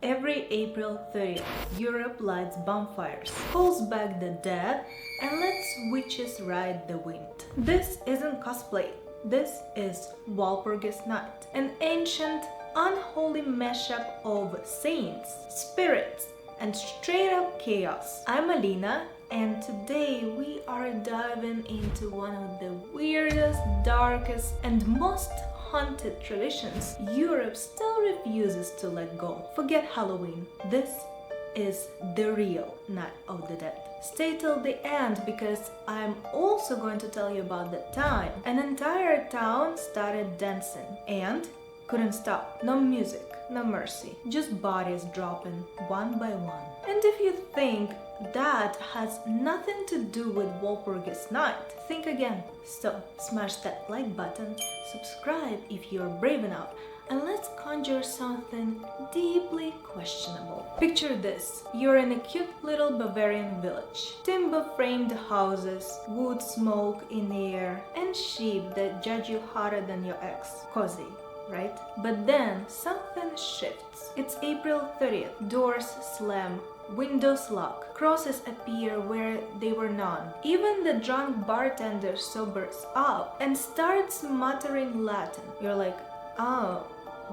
Every April 30th, Europe lights bonfires, calls back the dead, and lets witches ride the wind. This isn't cosplay. This is Walpurgis Night, an ancient, unholy mashup of saints, spirits, and straight-up chaos. I'm Alina, and today we are diving into one of the weirdest, darkest, and most haunted traditions Europe still refuses to let go. Forget Halloween. This is the real Night of the Dead. Stay till the end because I'm also going to tell you about the time an entire town started dancing and couldn't stop. No music, no mercy, just bodies dropping one by one. And if you think that has nothing to do with Walpurgis Night, think again. So smash that like button, subscribe if you're brave enough, and let's conjure something deeply questionable. Picture this. You're in a cute little Bavarian village. Timber-framed houses, wood smoke in the air, and sheep that judge you harder than your ex. Cozy, right? But then something shifts. It's April 30th. Doors slam, windows lock, crosses appear where they were none. Even the drunk bartender sobers up and starts muttering Latin. You're like, oh,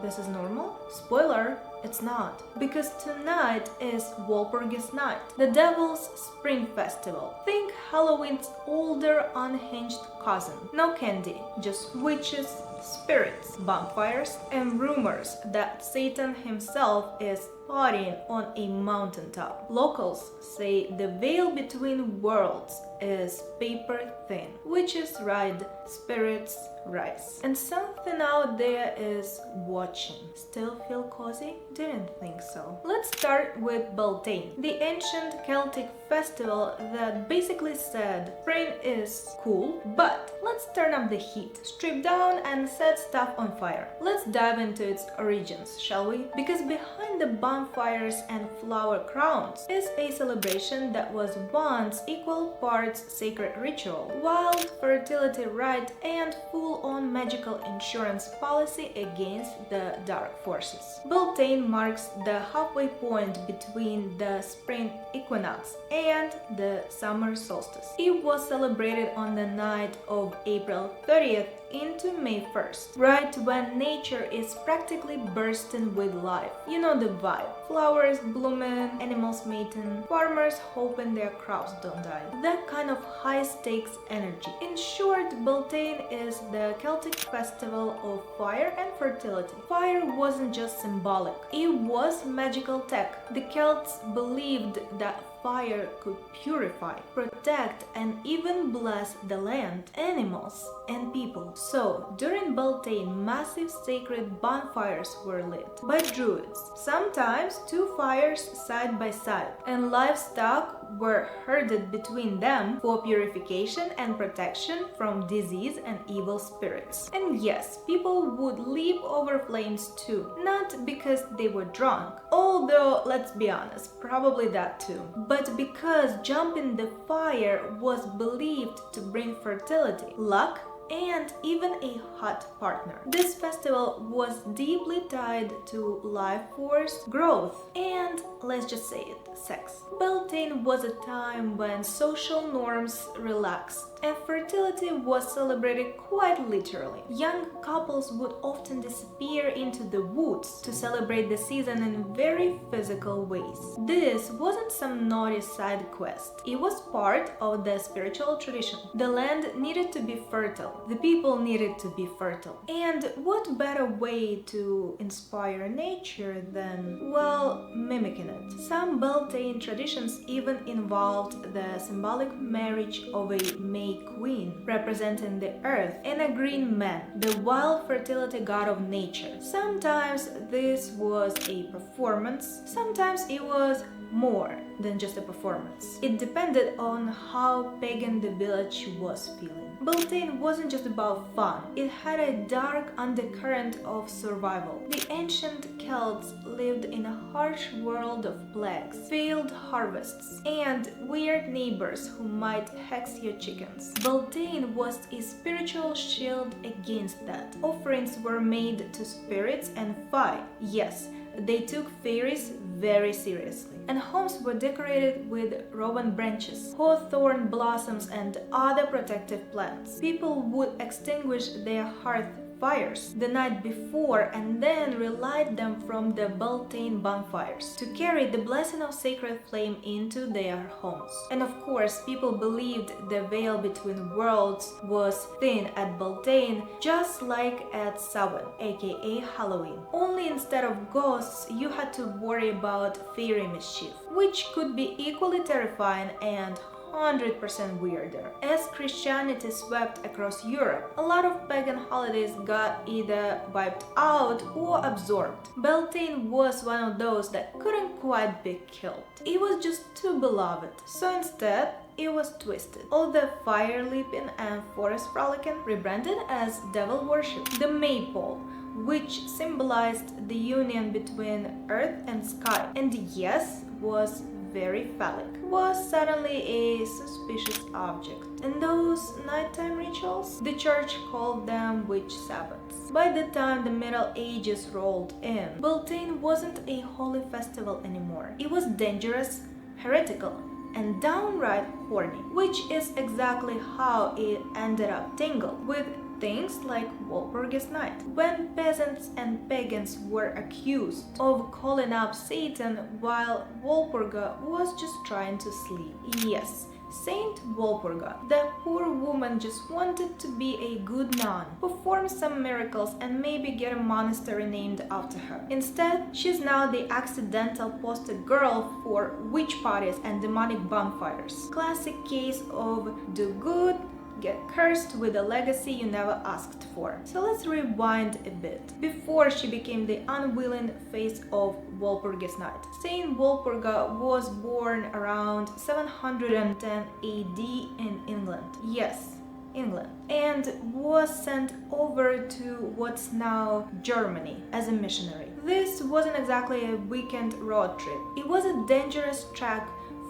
this is normal? Spoiler, it's not. Because tonight is Walpurgis Night, the devil's spring festival. Think Halloween's older, unhinged cousin. No candy, just witches, spirits, bonfires, and rumors that Satan himself is partying on a mountaintop. Locals say the veil between worlds is paper thin. Witches ride, spirits rise. And something out there is watching. Still feel cozy? Didn't think so. Let's start with Beltane, the ancient Celtic festival that basically said spring is cool, but let's turn up the heat, strip down and set stuff on fire. Let's dive into its origins, shall we? Because behind the bonfires and flower crowns is a celebration that was once equal parts sacred ritual, wild fertility rite, and full-on magical insurance policy against the dark forces. Beltane marks the halfway point between the spring equinox and the summer solstice. It was celebrated on the night of April 30th into May 1st, right when nature is practically bursting with life. You know the vibe. Flowers blooming, animals mating, farmers hoping their crops don't die. That kind of high-stakes energy. In short, Beltane is the Celtic festival of fire and fertility. Fire wasn't just symbolic, it was magical tech. The Celts believed that fire could purify, protect, and even bless the land, animals, and people. So, during Beltane, massive sacred bonfires were lit by druids, sometimes two fires side by side, and livestock were herded between them for purification and protection from disease and evil spirits. And yes, people would leap over flames too, not because they were drunk, although let's be honest, probably that too, but because jumping the fire was believed to bring fertility, luck, and even a hot partner. This festival was deeply tied to life force, growth, and let's just say it, sex. Beltane was a time when social norms relaxed and fertility was celebrated quite literally. Young couples would often disappear into the woods to celebrate the season in very physical ways. This wasn't some naughty side quest. It was part of the spiritual tradition. The land needed to be fertile. The people needed to be fertile. And what better way to inspire nature than, well, mimicking it? Some Beltane traditions even involved the symbolic marriage of a May Queen, representing the earth, and a green man, the wild fertility god of nature. Sometimes this was a performance, sometimes it was more than just a performance. It depended on how pagan the village was feeling. Beltane wasn't just about fun, it had a dark undercurrent of survival. The ancient Celts lived in a harsh world of plagues, failed harvests, and weird neighbors who might hex your chickens. Beltane was a spiritual shield against that. Offerings were made to spirits and fire. Yes, they took fairies very seriously, and homes were decorated with rowan branches, hawthorn blossoms, and other protective plants. People would extinguish their hearth fires the night before and then relight them from the Beltane bonfires to carry the blessing of sacred flame into their homes. And of course, people believed the veil between worlds was thin at Beltane, just like at Samhain, aka Halloween. Only instead of ghosts, you had to worry about fairy mischief, which could be equally terrifying and 100% weirder. As Christianity swept across Europe, a lot of pagan holidays got either wiped out or absorbed. Beltane was one of those that couldn't quite be killed. It was just too beloved. So instead, it was twisted. All the fire leaping and forest frolicking rebranded as devil worship. The maypole, which symbolized the union between earth and sky, and yes, was very phallic, was suddenly a suspicious object. And those nighttime rituals, the church called them witch Sabbaths. By the time the Middle Ages rolled in, Beltane wasn't a holy festival anymore. It was dangerous, heretical, and downright horny, which is exactly how it ended up tangled with things like Walpurgis Night, when peasants and pagans were accused of calling up Satan while Walpurga was just trying to sleep. Yes, Saint Walpurga. The poor woman just wanted to be a good nun, perform some miracles, and maybe get a monastery named after her. Instead, she's now the accidental poster girl for witch parties and demonic bonfires. Classic case of do good, get cursed with a legacy you never asked for. So let's rewind a bit. Before she became the unwilling face of Walpurgis Night, Saint Walpurga was born around 710 AD in England. Yes, England, and was sent over to what's now Germany as a missionary. This wasn't exactly a weekend road trip. It was a dangerous trek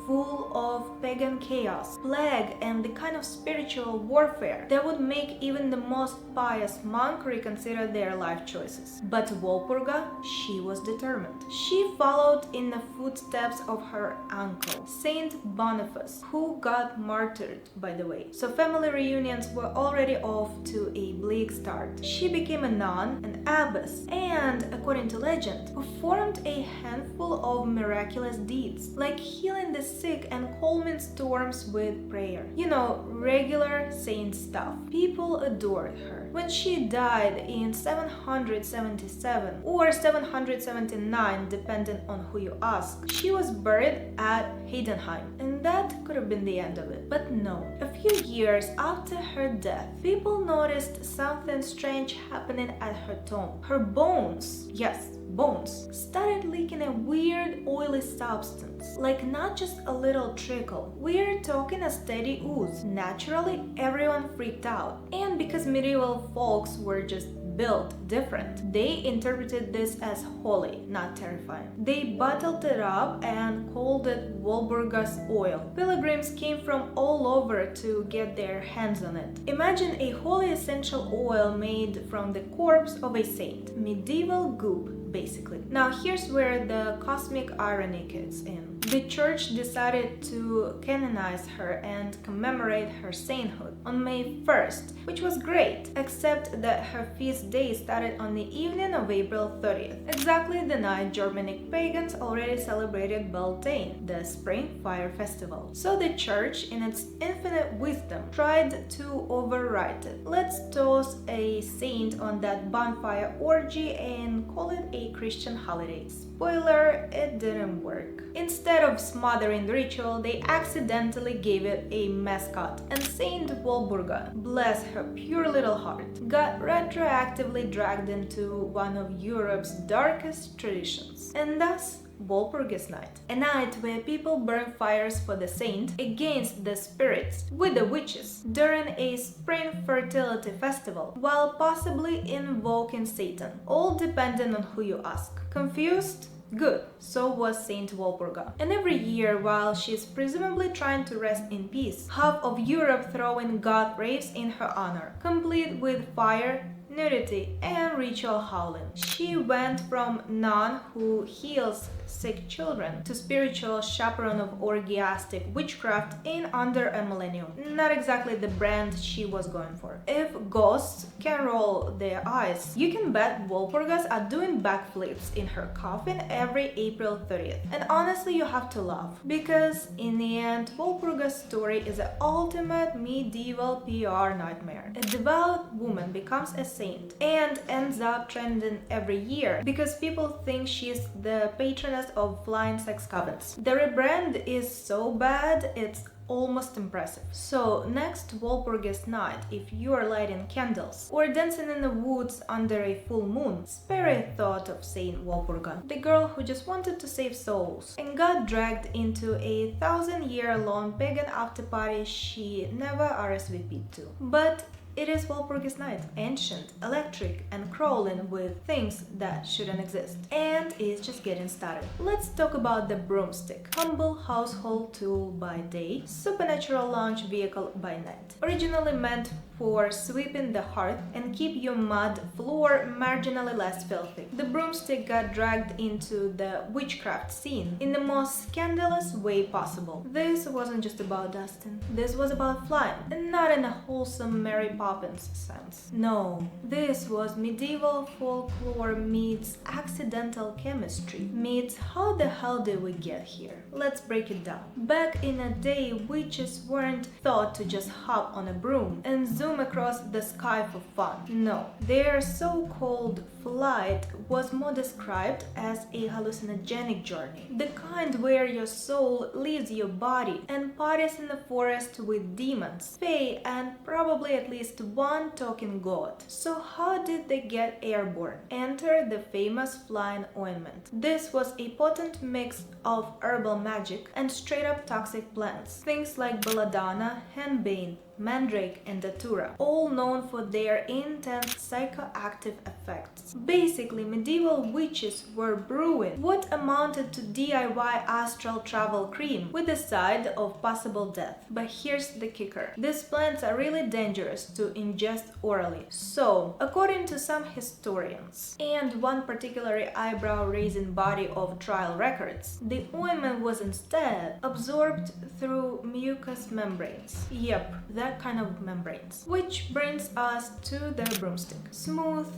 full of pagan chaos, plague, and the kind of spiritual warfare that would make even the most pious monk reconsider their life choices. But Walpurga, she was determined. She followed in the footsteps of her uncle, Saint Boniface, who got martyred, by the way. So family reunions were already off to a bleak start. She became a nun, an abbess, and, according to legend, performed a handful of miraculous deeds, like healing the sick and calming storms with prayer. You know, regular saint stuff. People adored her. When she died in 777 or 779, depending on who you ask, she was buried at Heidenheim, and that could have been the end of it. But no. A few years after her death, people noticed something strange happening at her tomb. Her bones, yes, bones, started leaking a weird oily substance, like not just a little trickle. We're talking a steady ooze. Naturally, everyone freaked out, and because medieval folks were just built different, they interpreted this as holy, not terrifying. They bottled it up and called it Walpurga's oil. Pilgrims came from all over to get their hands on it. Imagine a holy essential oil made from the corpse of a saint. Medieval goop, basically. Now here's where the cosmic irony kicks in. The church decided to canonize her and commemorate her sainthood on May 1st, which was great, except that her feast day started on the evening of April 30th, exactly the night Germanic pagans already celebrated Beltane, the spring fire festival. So the church, in its infinite wisdom, tried to overwrite it. Let's toss a saint on that bonfire orgy and call it a Christian holiday. Spoiler, it didn't work. Instead of smothering the ritual, they accidentally gave it a mascot, and Saint Walpurga, bless her pure little heart, got retroactively dragged into one of Europe's darkest traditions, and thus Walpurgis Night, a night where people burn fires for the saint against the spirits with the witches during a spring fertility festival, while possibly invoking Satan, all depending on who you ask. Confused? Good, so was Saint Walpurga. And every year, while she's presumably trying to rest in peace, half of Europe throwing god raves in her honor, complete with fire, nudity, and ritual howling. She went from nun who heals sick children to spiritual chaperone of orgiastic witchcraft in under a millennium. Not exactly the brand she was going for. If ghosts can roll their eyes, you can bet Walpurgas are doing backflips in her coffin every April 30th. And honestly, you have to laugh, because in the end, Walpurga's story is the ultimate medieval PR nightmare. A devout woman becomes a saint and ends up trending every year because people think she's the patroness of flying sex covens. The rebrand is so bad, it's almost impressive. So next Walpurgis night, if you are lighting candles or dancing in the woods under a full moon, spare a thought of Saint Walpurga, the girl who just wanted to save souls and got dragged into a 1,000-year-long pagan after-party she never RSVP'd to. But it is Walpurgis Night, ancient, electric, and crawling with things that shouldn't exist. And it's just getting started. Let's talk about the broomstick. Humble household tool by day, supernatural launch vehicle by night. Originally meant for sweeping the hearth and keep your mud floor marginally less filthy, the broomstick got dragged into the witchcraft scene in the most scandalous way possible. This wasn't just about dusting. This was about flying, and not in a wholesome Mary Poppins sense. No, this was medieval folklore meets accidental chemistry, meets how the hell did we get here? Let's break it down. Back in a day, witches weren't thought to just hop on a broom and zoom across the sky for fun. No, their so-called flight was more described as a hallucinogenic journey, the kind where your soul leaves your body and parties in the forest with demons, fae, and probably at least one talking god. So how did they get airborne? Enter the famous flying ointment. This was a potent mix of herbal magic and straight-up toxic plants, things like belladonna, henbane, mandrake, and datura, all known for their intense psychoactive effects. Basically, medieval witches were brewing what amounted to DIY astral travel cream with a side of possible death. But here's the kicker. These plants are really dangerous to ingest orally. So, according to some historians, and one particularly eyebrow-raising body of trial records, the ointment was instead absorbed through mucous membranes. Yep, that kind of membranes. Which brings us to the broomstick. Smooth,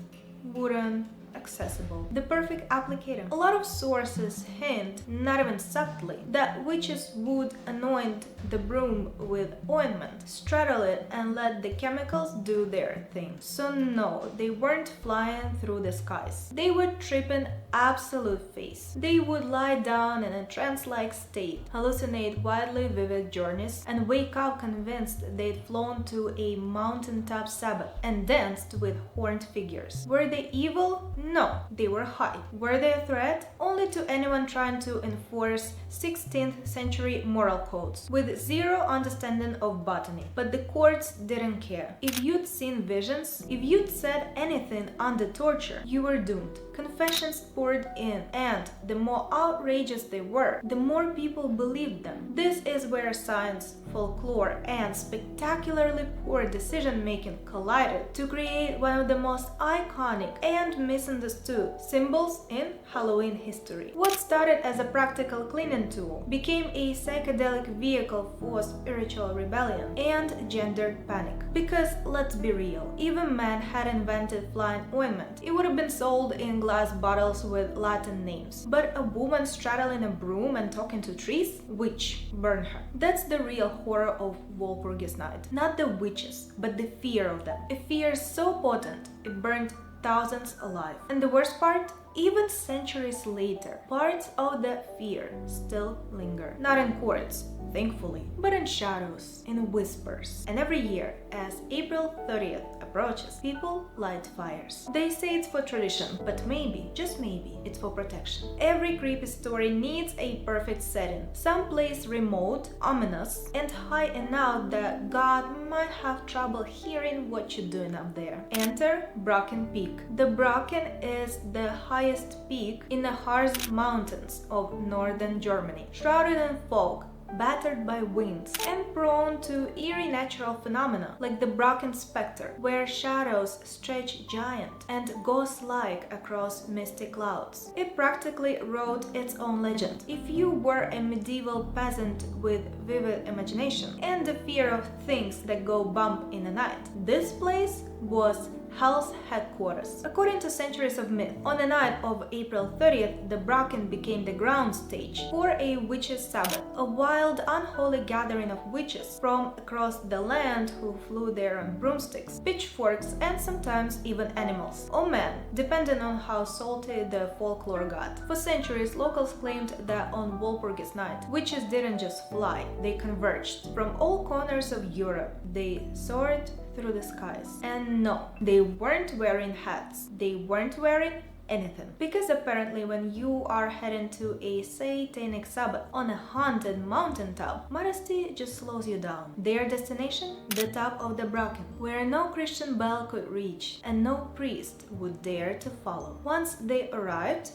wooden, accessible. The perfect applicator. A lot of sources hint, not even subtly, that witches would anoint the broom with ointment, straddle it, and let the chemicals do their thing. So no, they weren't flying through the skies. They were tripping absolute face. They would lie down in a trance-like state, hallucinate wildly vivid journeys, and wake up convinced they'd flown to a mountaintop Sabbath and danced with horned figures. Were they evil? No, they were high. Were they a threat? Only to anyone trying to enforce 16th century moral codes, with zero understanding of botany. But the courts didn't care. If you'd seen visions, if you'd said anything under torture, you were doomed. Confessions poured in, and the more outrageous they were, the more people believed them. This is where science, folklore, and spectacularly poor decision-making collided to create one of the most iconic and misunderstood symbols in Halloween history. What started as a practical cleaning tool became a psychedelic vehicle for spiritual rebellion and gendered panic. Because let's be real, even men had invented flying ointment. It would have been sold in glass bottles with Latin names. But a woman straddling a broom and talking to trees? Witch, burn her. That's the real horror of Walpurgis Night. Not the witches, but the fear of them. A fear so potent, it burned thousands alive. And the worst part? Even centuries later, parts of that fear still linger. Not in courts, thankfully, but in shadows, in whispers. And every year, as April 30th approaches, people light fires. They say it's for tradition, but maybe, just maybe, it's for protection. Every creepy story needs a perfect setting. Some place remote, ominous, and high enough that God might have trouble hearing what you're doing up there. Enter Brocken Peak. The Brocken is the highest peak in the Harz Mountains of northern Germany. Shrouded in fog, battered by winds, and prone to eerie natural phenomena like the Brocken specter, where shadows stretch giant and ghost-like across misty clouds. It practically wrote its own legend. If you were a medieval peasant with vivid imagination and the fear of things that go bump in the night, this place was Hell's headquarters. According to centuries of myth, on the night of April 30th, the Brocken became the ground stage for a witches' sabbath, a wild, unholy gathering of witches from across the land who flew there on broomsticks, pitchforks, and sometimes even animals, or men, depending on how salty the folklore got. For centuries, locals claimed that on Walpurgis Night, witches didn't just fly, they converged. From all corners of Europe, they soared through the skies. And no, they weren't wearing hats. They weren't wearing anything. Because apparently when you are heading to a satanic sabbath on a haunted mountaintop, modesty just slows you down. Their destination? The top of the Brocken, where no Christian bell could reach and no priest would dare to follow. Once they arrived,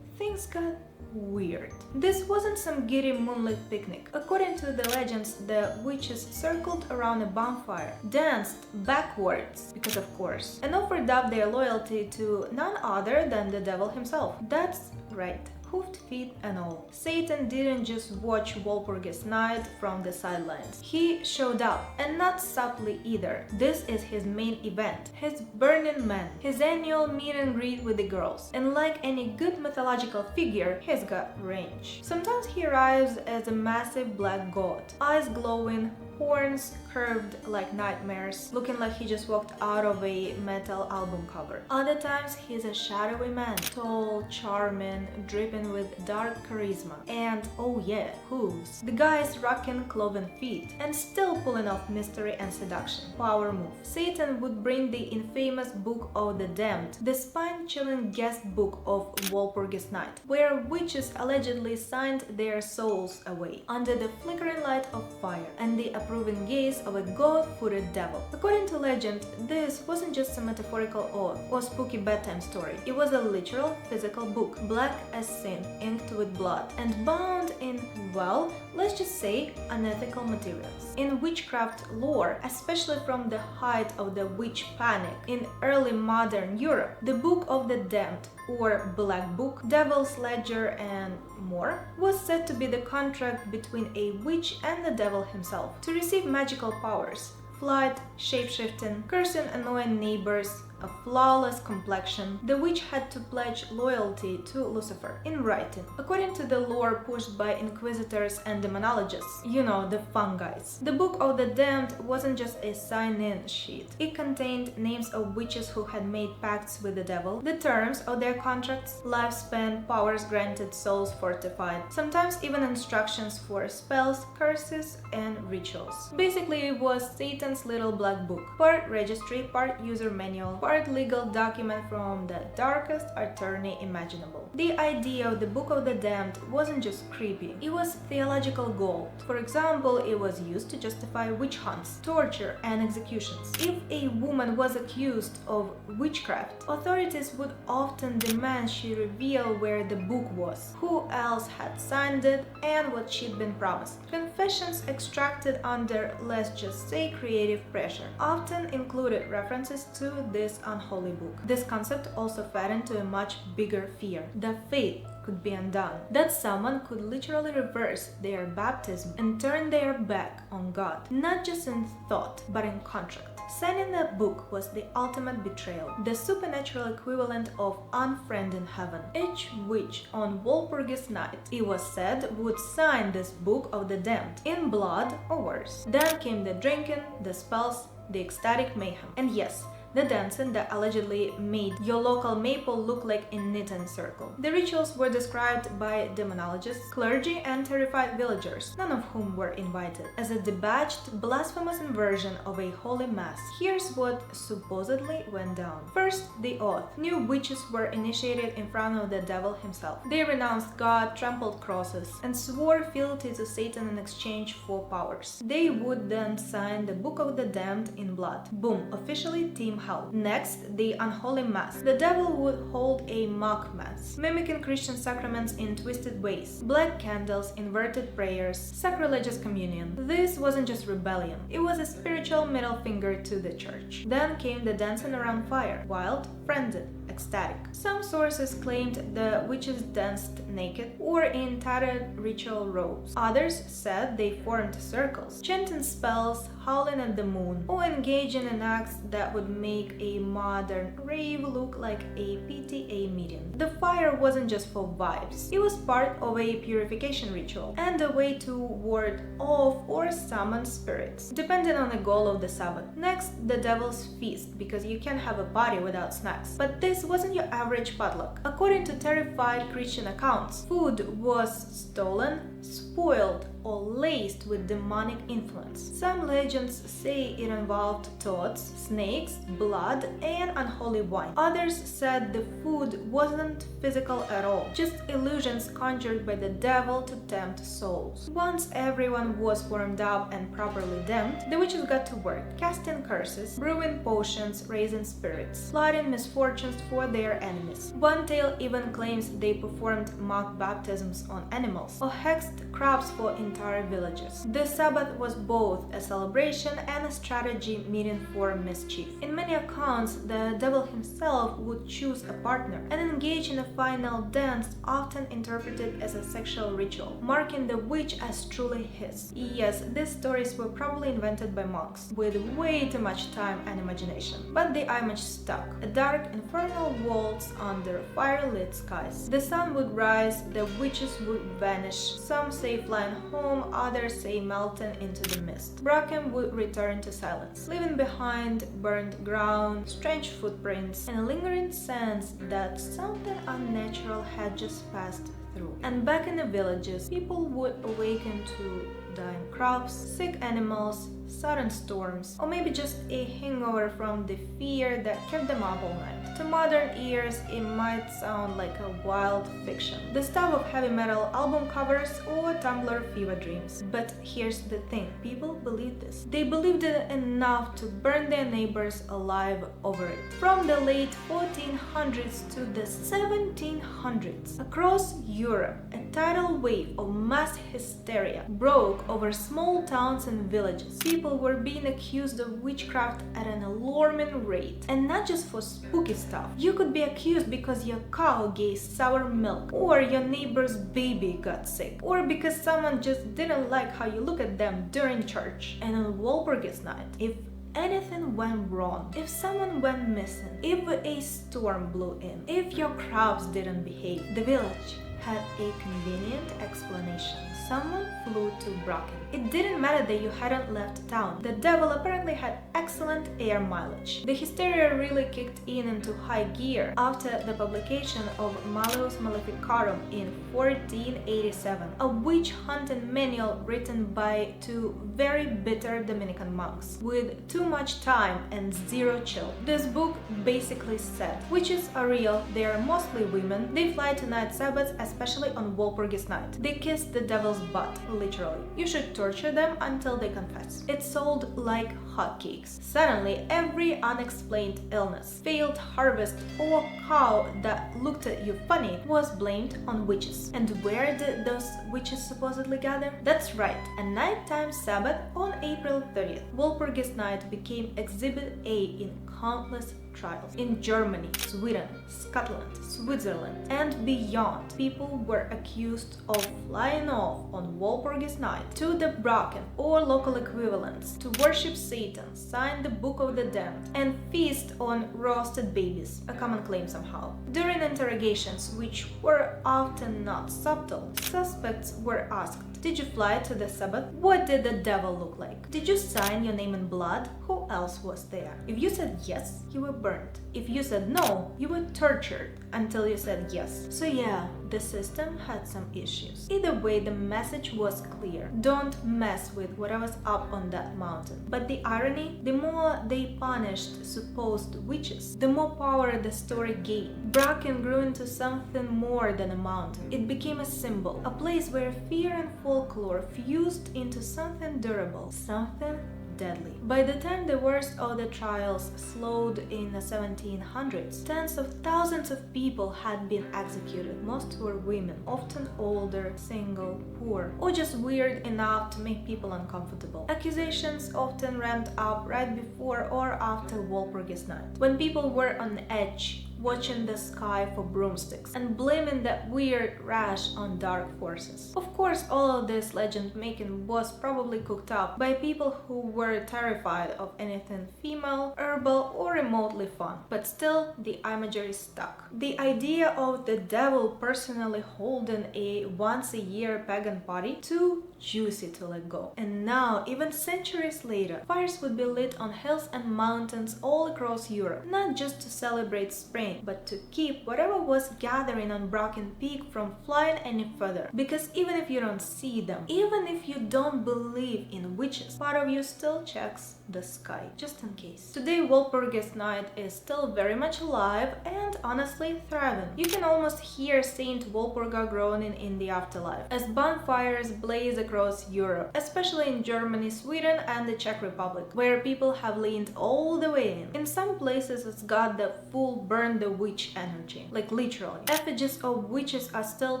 things got weird. This wasn't some giddy moonlit picnic. According to the legends, the witches circled around a bonfire, danced backwards, because of course, and offered up their loyalty to none other than the devil himself. That's right. Hoofed feet and all. Satan didn't just watch Walpurgis Night from the sidelines. He showed up, and not subtly either. This is his main event, his Burning Man, his annual meet and greet with the girls. And like any good mythological figure, he's got range. Sometimes he arrives as a massive black god, eyes glowing, horns curved like nightmares, looking like he just walked out of a metal album cover. Other times he's a shadowy man, tall, charming, dripping with dark charisma, and oh yeah, hooves. The guy's rocking cloven feet and still pulling off mystery and seduction. Power move. Satan would bring the infamous Book of the Damned, the spine-chilling guest book of Walpurgis Night, where witches allegedly signed their souls away under the flickering light of fire and the approving gaze of a goat-footed devil. According to legend, this wasn't just a metaphorical oath or spooky bedtime story. It was a literal, physical book, black as sin, inked with blood, and bound in, well, let's just say, unethical materials. In witchcraft lore, especially from the height of the witch panic in early modern Europe, the Book of the Damned, or Black Book, Devil's Ledger, and more, was said to be the contract between a witch and the devil himself to receive magical powers, flight, shape-shifting, cursing annoying neighbors, a flawless complexion. The witch had to pledge loyalty to Lucifer in writing, according to the lore pushed by inquisitors and demonologists, you know, the fun guys. The Book of the Damned wasn't just a sign-in sheet. It contained names of witches who had made pacts with the devil, the terms of their contracts, lifespan, powers granted, souls fortified, sometimes even instructions for spells, curses, and rituals. Basically, it was Satan's little black book, part registry, part user manual, part legal document from the darkest attorney imaginable. The idea of the Book of the Damned wasn't just creepy, it was theological gold. For example, it was used to justify witch hunts, torture, and executions. If a woman was accused of witchcraft, authorities would often demand she reveal where the book was, who else had signed it, and what she'd been promised. Confessions extracted under, let's just say, creative pressure often included references to this unholy book. This concept also fed into a much bigger fear. The faith could be undone, that someone could literally reverse their baptism and turn their back on God, not just in thought, but in contract. Signing that book was the ultimate betrayal, the supernatural equivalent of unfriending heaven. Each witch on Walpurgis Night, it was said, would sign this Book of the Damned, in blood or worse. Then came the drinking, the spells, the ecstatic mayhem, and yes, the dancing that allegedly made your local maple look like a knitting circle. The rituals were described by demonologists, clergy, and terrified villagers, none of whom were invited, as a debauched, blasphemous inversion of a holy mass. Here's what supposedly went down. First, the oath. New witches were initiated in front of the devil himself. They renounced God, trampled crosses, and swore fealty to Satan in exchange for powers. They would then sign the Book of the Damned in blood. Boom, officially Team hell. Next, the unholy mass. The devil would hold a mock mass, mimicking Christian sacraments in twisted ways. Black candles, inverted prayers, sacrilegious communion. This wasn't just rebellion, it was a spiritual middle finger to the church. Then came the dancing around fire, wild, frenzied, ecstatic. Some sources claimed the witches danced naked or in tattered ritual robes. Others said they formed circles, chanting spells, howling at the moon, or engaging in acts that would make a modern rave look like a PTA meeting. The fire wasn't just for vibes, it was part of a purification ritual and a way to ward off or summon spirits, depending on the goal of the Sabbath. Next, the devil's feast, because you can't have a party without snacks. But this wasn't your average potluck. According to terrified Christian accounts, food was stolen, spoiled, or laced with demonic influence. Some legends say it involved toads, snakes, blood, and unholy wine. Others said the food wasn't physical at all, just illusions conjured by the devil to tempt souls. Once everyone was warmed up and properly damned, the witches got to work, casting curses, brewing potions, raising spirits, plotting misfortunes for their enemies. One tale even claims they performed mock baptisms on animals, or hexed crops for entire villages. The Sabbath was both a celebration and a strategy meeting for mischief. In many accounts, the devil himself would choose a partner and engage in a final dance, often interpreted as a sexual ritual, marking the witch as truly his. Yes, these stories were probably invented by monks, with way too much time and imagination, but the image stuck. A dark, infernal waltz under fire-lit skies. The sun would rise, the witches would vanish, some say flying home, others say melting into the mist. Brocken would return to silence, leaving behind burned ground, strange footprints, and a lingering sense that something unnatural had just passed through. And back in the villages, people would awaken to dying crops, sick animals, sudden storms, or maybe just a hangover from the fear that kept them up all night. To modern ears, it might sound like a wild fiction, the stuff of heavy metal album covers or Tumblr fever dreams. But here's the thing, people believed this. They believed it enough to burn their neighbors alive over it. From the late 1400s to the 1700s, across Europe, a tidal wave of mass hysteria broke over small towns and villages. People were being accused of witchcraft at an alarming rate, and not just for spooky stuff. You could be accused because your cow gave sour milk, or your neighbor's baby got sick, or because someone just didn't like how you look at them during church. And on Walpurgis Night, if anything went wrong, if someone went missing, if a storm blew in, if your crops didn't behave, the village had a convenient explanation. Someone flew to Brocken. It didn't matter that you hadn't left town. The devil apparently had excellent air mileage. The hysteria really kicked into high gear after the publication of Malleus Maleficarum in 1487, a witch hunting manual written by two very bitter Dominican monks with too much time and zero chill. This book basically said, witches are real, they are mostly women, they fly to night Sabbaths, especially on Walpurgis Night. They kiss the devil's butt, literally. You should torture them until they confess. It sold like hotcakes. Suddenly, every unexplained illness, failed harvest, or cow that looked at you funny was blamed on witches. And where did those witches supposedly gather? That's right, a nighttime Sabbath on April 30th. Walpurgis Night became Exhibit A in countless trials. In Germany, Sweden, Scotland, Switzerland, and beyond, people were accused of flying off on Walpurgis Night to the Brocken or local equivalents to worship Satan, sign the Book of the Damned, and feast on roasted babies, a common claim somehow. During interrogations, which were often not subtle, suspects were asked, did you fly to the Sabbath? What did the devil look like? Did you sign your name in blood? Who else was there? If you said yes, you were burned. If you said no, you were tortured until you said yes. So yeah, the system had some issues. Either way, the message was clear. Don't mess with whatever's up on that mountain. But the irony, the more they punished supposed witches, the more power the story gained. Brocken grew into something more than a mountain. It became a symbol, a place where fear and folklore fused into something durable, something deadly. By the time the worst of the trials slowed in the 1700s, tens of thousands of people had been executed. Most were women, often older, single, poor, or just weird enough to make people uncomfortable. Accusations often ramped up right before or after Walpurgis Night, when people were on edge, watching the sky for broomsticks and blaming that weird rash on dark forces. Of course, all of this legend making was probably cooked up by people who were terrified of anything female, herbal, or remotely fun, but still the imagery stuck. The idea of the devil personally holding a once-a-year pagan party, too juicy to let go. And now, even centuries later, fires would be lit on hills and mountains all across Europe, not just to celebrate spring, but to keep whatever was gathering on Brocken Peak from flying any further. Because even if you don't see them, even if you don't believe in witches, part of you still checks the sky, just in case. Today, Walpurgis Night is still very much alive and honestly thriving. You can almost hear Saint Walpurga groaning in the afterlife as bonfires blaze across Europe, especially in Germany, Sweden, and the Czech Republic, where people have leaned all the way in. In some places, it's got the full burn the witch energy, like literally. Effigies of witches are still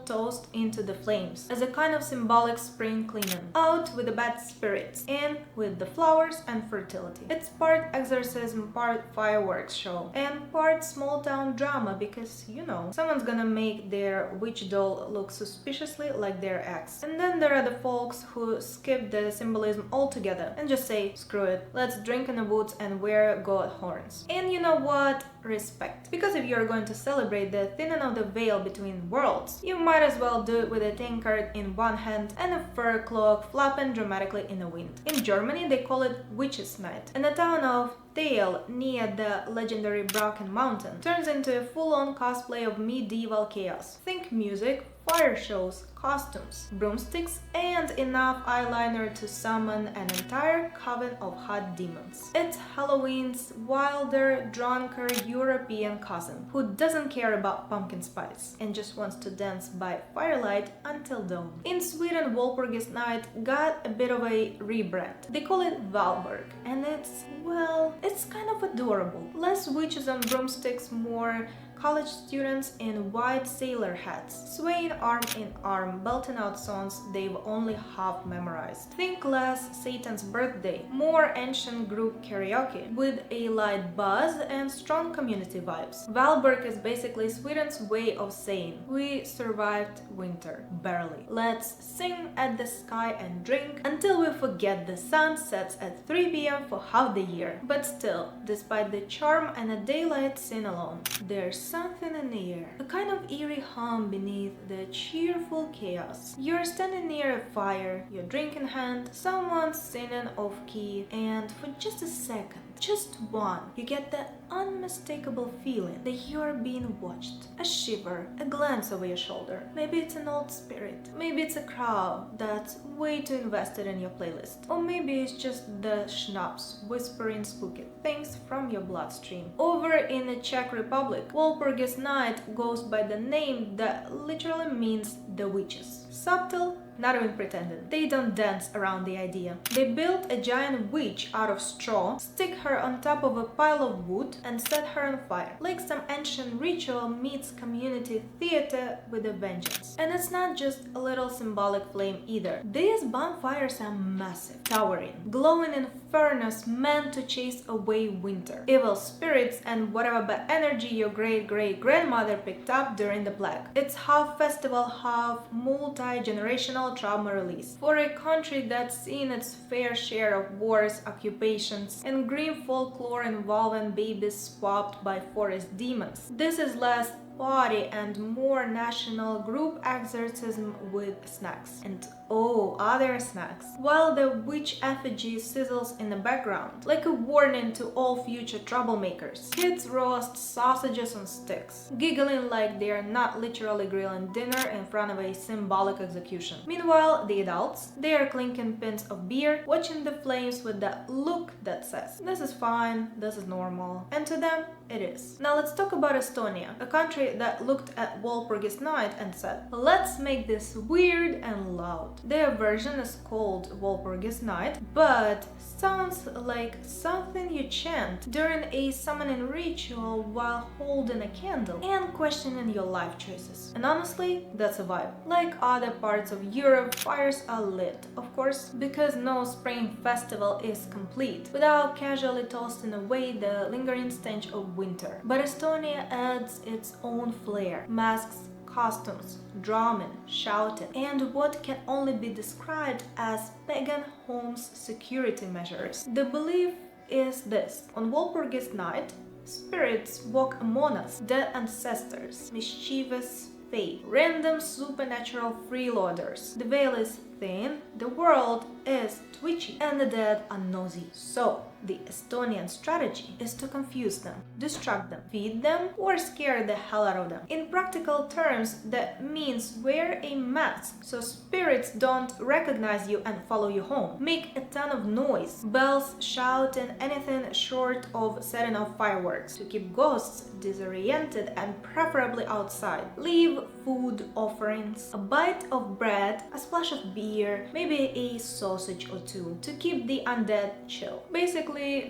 tossed into the flames as a kind of symbolic spring cleaning. Out with the bad spirits, in with the flowers and fertility. It's part exorcism, part fireworks show, and part small town drama because, you know, someone's gonna make their witch doll look suspiciously like their ex. And then there are the folks who skip the symbolism altogether and just say, screw it, let's drink in the woods and wear goat horns. And you know what? Respect. Because if you're going to celebrate the thinning of the veil between worlds, you might as well do it with a tankard in one hand and a fur cloak flapping dramatically in the wind. In Germany, they call it Witches Night, and the town of Tale near the legendary Brocken Mountain turns into a full-on cosplay of medieval chaos. Think music, fire shows, costumes, broomsticks, and enough eyeliner to summon an entire coven of hot demons. It's Halloween's wilder, drunker European cousin who doesn't care about pumpkin spice and just wants to dance by firelight until dawn. In Sweden, Walpurgis Night got a bit of a rebrand. They call it Valborg, and it's, well, it's kind of adorable. Less witches on broomsticks, more college students in white sailor hats, swaying arm in arm, belting out songs they've only half memorized. Think less Satan's birthday, more ancient group karaoke, with a light buzz and strong community vibes. Valborg is basically Sweden's way of saying, we survived winter, barely. Let's sing at the sky and drink until we forget the sun sets at 3 p.m. for half the year. But still, despite the charm and a daylight scene alone, there's something in the air, a kind of eerie hum beneath the cheerful chaos. You're standing near a fire, your drink in hand, someone's singing off key, and for just a second, just one, you get that unmistakable feeling that you're being watched. A shiver, a glance over your shoulder. Maybe it's an old spirit. Maybe it's a crowd that's way too invested in your playlist. Or maybe it's just the schnapps whispering spooky things from your bloodstream. Over in the Czech Republic, Walpurgis Night goes by the name that literally means the witches. Subtle, not even pretending. They don't dance around the idea. They build a giant witch out of straw, stick her on top of a pile of wood, and set her on fire. Like some ancient ritual meets community theater with a vengeance. And it's not just a little symbolic flame either. These bonfires are massive, towering, glowing infernos meant to chase away winter, evil spirits, and whatever bad energy your great-great-grandmother picked up during the plague. It's half festival, half multi-generational trauma release for a country that's seen its fair share of wars, occupations, and grim folklore involving babies swapped by forest demons. This is less party and more national group exorcism with snacks. And oh, other snacks. While the witch effigy sizzles in the background, like a warning to all future troublemakers, kids roast sausages on sticks, giggling like they're not literally grilling dinner in front of a symbolic execution. Meanwhile, the adults, they are clinking pins of beer, watching the flames with that look that says, this is fine, this is normal. And to them, it is. Now let's talk about Estonia, a country that looked at Walpurgis Night and said, let's make this weird and loud. Their version is called Walpurgis Night, but sounds like something you chant during a summoning ritual while holding a candle and questioning your life choices. And honestly, that's a vibe. Like other parts of Europe, fires are lit, of course, because no spring festival is complete without casually tossing away the lingering stench of winter. But Estonia adds its own flair. Masks, costumes, drumming, shouting, and what can only be described as pagan homes security measures. The belief is this: on Walpurgis Night, spirits walk among us, dead ancestors, mischievous fate, random supernatural freeloaders. The veil is thin, the world is twitchy, and the dead are nosy. So, the Estonian strategy is to confuse them, distract them, feed them, or scare the hell out of them. In practical terms, that means wear a mask so spirits don't recognize you and follow you home. Make a ton of noise, bells, shouting, anything short of setting off fireworks to keep ghosts disoriented and preferably outside. Leave food offerings, a bite of bread, a splash of beer, maybe a sausage or two to keep the undead chill. Basically,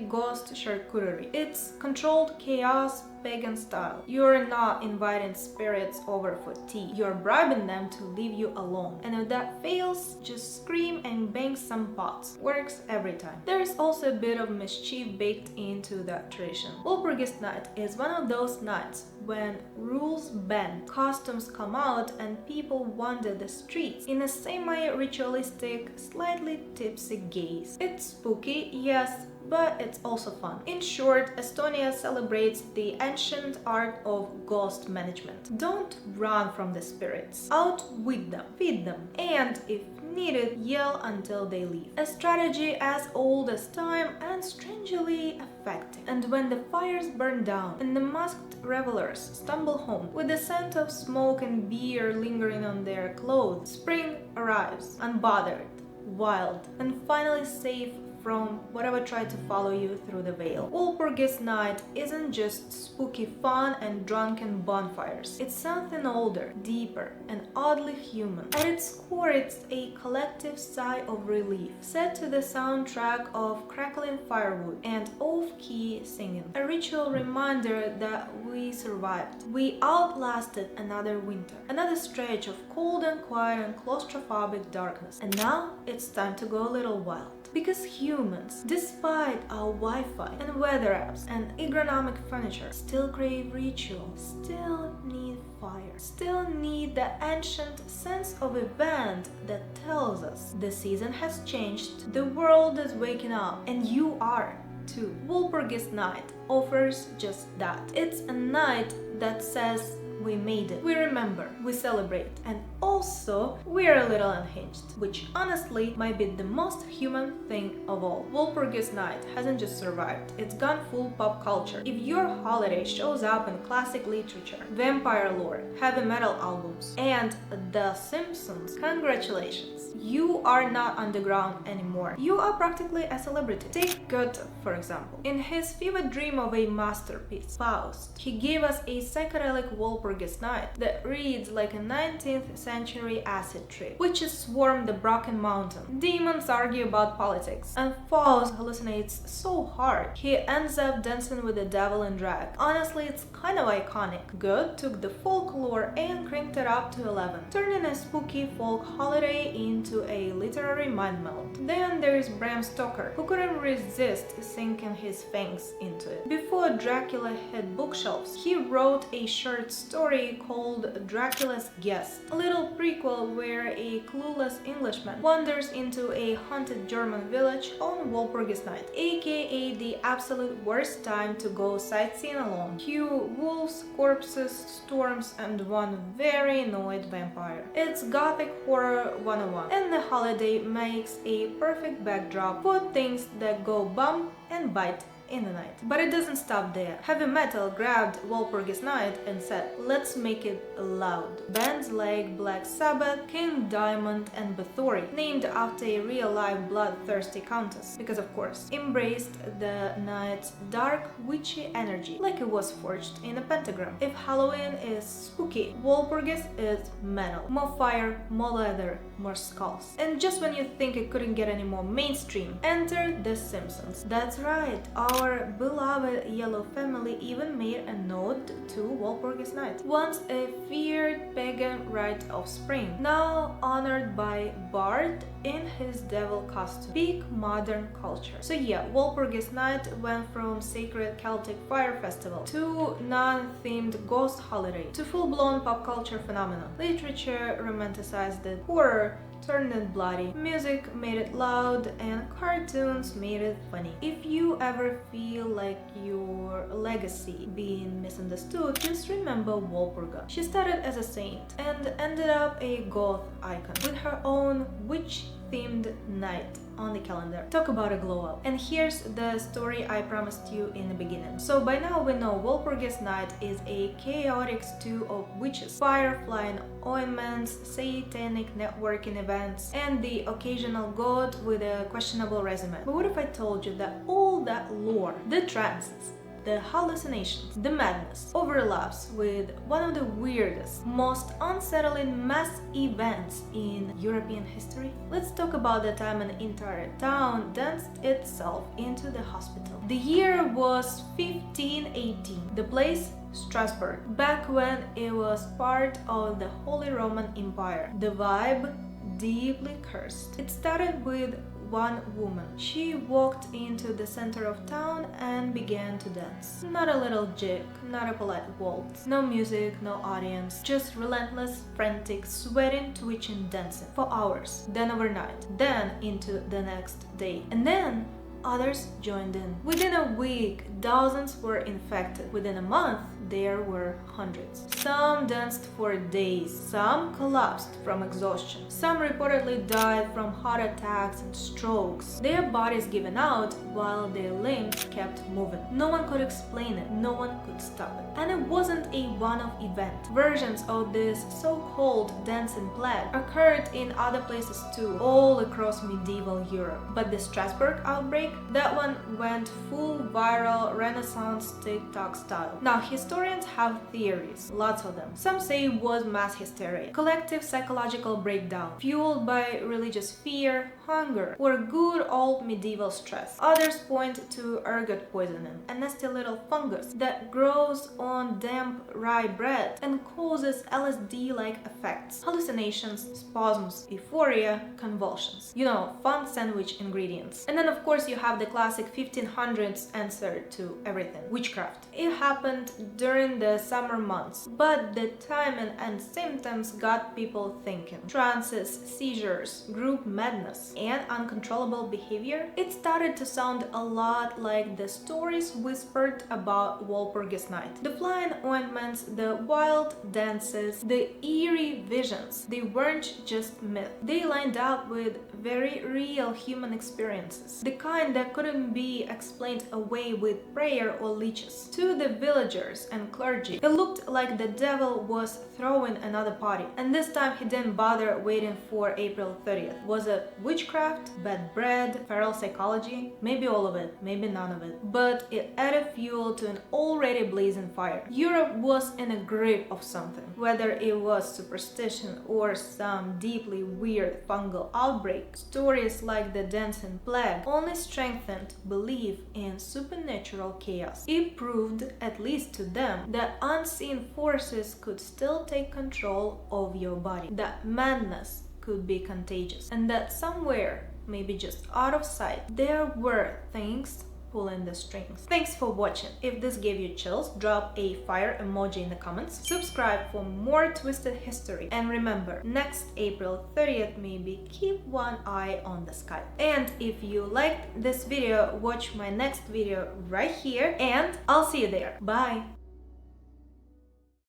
ghost charcuterie. It's controlled chaos, pagan style. You're not inviting spirits over for tea. You're bribing them to leave you alone. And if that fails, just scream and bang some pots. Works every time. There is also a bit of mischief baked into that tradition. Walpurgis Night is one of those nights when rules bend, costumes come out, and people wander the streets in a semi-ritualistic, slightly tipsy gaze. It's spooky, yes, but it's also fun. In short, Estonia celebrates the ancient art of ghost management. Don't run from the spirits. Outwit them, feed them, and if needed, yell until they leave. A strategy as old as time and strangely effective. And when the fires burn down and the masked revelers stumble home with the scent of smoke and beer lingering on their clothes, spring arrives, unbothered, wild, and finally safe from whatever tried to follow you through the veil. Walpurgis Night isn't just spooky fun and drunken bonfires. It's something older, deeper, and oddly human. At its core, it's a collective sigh of relief, set to the soundtrack of crackling firewood and off-key singing. A ritual reminder that we survived. We outlasted another winter, another stretch of cold and quiet and claustrophobic darkness. And now it's time to go a little wild. Because humans, despite our Wi-Fi and weather apps and agronomic furniture, still crave ritual, still need fire, still need the ancient sense of event that tells us the season has changed, the world is waking up, and you are too. Walpurgis Night offers just that. It's a night that says, we made it. We remember, we celebrate, and also we're a little unhinged, which honestly might be the most human thing of all. Walpurgis Night hasn't just survived, it's gone full pop culture. If your holiday shows up in classic literature, vampire lore, heavy metal albums, and The Simpsons, congratulations! You are not underground anymore. You are practically a celebrity. Take Goethe, for example. In his fever dream of a masterpiece, Faust, he gave us a psychedelic Walpurgis Night that reads like a 19th century acid trip. Witches swarm the Brocken mountain. Demons argue about politics. And Faust hallucinates so hard, he ends up dancing with the devil in drag. Honestly, it's kind of iconic. Goethe took the folklore and cranked it up to 11, turning a spooky folk holiday into a literary mind melt. Then there's Bram Stoker, who couldn't resist sinking his fangs into it. Before Dracula had bookshelves, he wrote a short story called Dracula's Guest, a little prequel where a clueless Englishman wanders into a haunted German village on Walpurgis Night, aka the absolute worst time to go sightseeing alone. Cue wolves, corpses, storms, and one very annoyed vampire. It's gothic horror 101, and the holiday makes a perfect backdrop for things that go bump and bite in the night. But it doesn't stop there. Heavy metal grabbed Walpurgis Night and said, let's make it loud. Bands like Black Sabbath, King Diamond and Bathory, named after a real-life bloodthirsty countess, because of course, embraced the night's dark, witchy energy, like it was forged in a pentagram. If Halloween is spooky, Walpurgis is metal. More fire, more leather, more skulls. And just when you think it couldn't get any more mainstream, enter The Simpsons. That's right, our beloved yellow family even made a nod to Walpurgis Night. Once a feared pagan rite of spring, now honored by Bard in his devil costume. Peak modern culture. So yeah, Walpurgis Night went from sacred Celtic fire festival to non-themed ghost holiday to full-blown pop culture phenomenon. Literature romanticized it, horror turned it bloody, music made it loud, and cartoons made it funny. If you ever feel like your legacy being misunderstood, just remember Walpurga. She started as a saint and ended up a goth icon with her own witch-themed night on the calendar. Talk about a glow up. And here's the story I promised you in the beginning. So by now we know Walpurgis Night is a chaotic stew of witches, fire flying ointments, satanic networking events, and the occasional god with a questionable resume. But what if I told you that all that lore, the trances, the hallucinations, the madness, overlaps with one of the weirdest, most unsettling mass events in European history? Let's talk about the time an entire town danced itself into the hospital. The year was 1518. The place? Strasbourg. Back when it was part of the Holy Roman Empire. The vibe? Deeply cursed. It started with one woman. She walked into the center of town and began to dance. Not a little jig, not a polite waltz. No music, no audience, just relentless, frantic, sweating, twitching dancing for hours, then overnight, then into the next day. And then others joined in. Within a week, dozens were infected. Within a month, there were hundreds. Some danced for days, some collapsed from exhaustion, some reportedly died from heart attacks and strokes, their bodies given out while their limbs kept moving. No one could explain it, no one could stop it. And it wasn't a one-off event. Versions of this so-called dancing plague occurred in other places too, all across medieval Europe. But the Strasbourg outbreak, that one went full viral Renaissance TikTok style. Now, historians have theories, lots of them. Some say it was mass hysteria, collective psychological breakdown, fueled by religious fear, hunger, or good old medieval stress. Others point to ergot poisoning, a nasty little fungus that grows on damp rye bread and causes LSD-like effects, hallucinations, spasms, euphoria, convulsions. You know, fun sandwich ingredients. And then of course you have the classic 1500s answer to everything, witchcraft. It happened during the summer months, but the timing and symptoms got people thinking. Trances, seizures, group madness, and uncontrollable behavior. It started to sound a lot like the stories whispered about Walpurgis Night. The flying ointments, the wild dances, the eerie visions, they weren't just myth. They lined up with very real human experiences, the kind that couldn't be explained away with prayer or leeches. To the villagers and clergy, it looked like the devil was throwing another party, and this time he didn't bother waiting for April 30th. Was it witchcraft, bad bread, feral psychology? Maybe all of it, maybe none of it. But it added fuel to an already blazing fire. Europe was in a grip of something. Whether it was superstition or some deeply weird fungal outbreak, stories like the dancing plague only strengthened belief in supernatural chaos. It proved, at least to them, that unseen forces could still take control of your body, that madness could be contagious, and that somewhere, maybe just out of sight, there were things pulling the strings. Thanks for watching. If this gave you chills, drop a fire emoji in the comments. Subscribe for more twisted history. And remember, next April 30th maybe, keep one eye on the sky. And if you liked this video, watch my next video right here, and I'll see you there. Bye!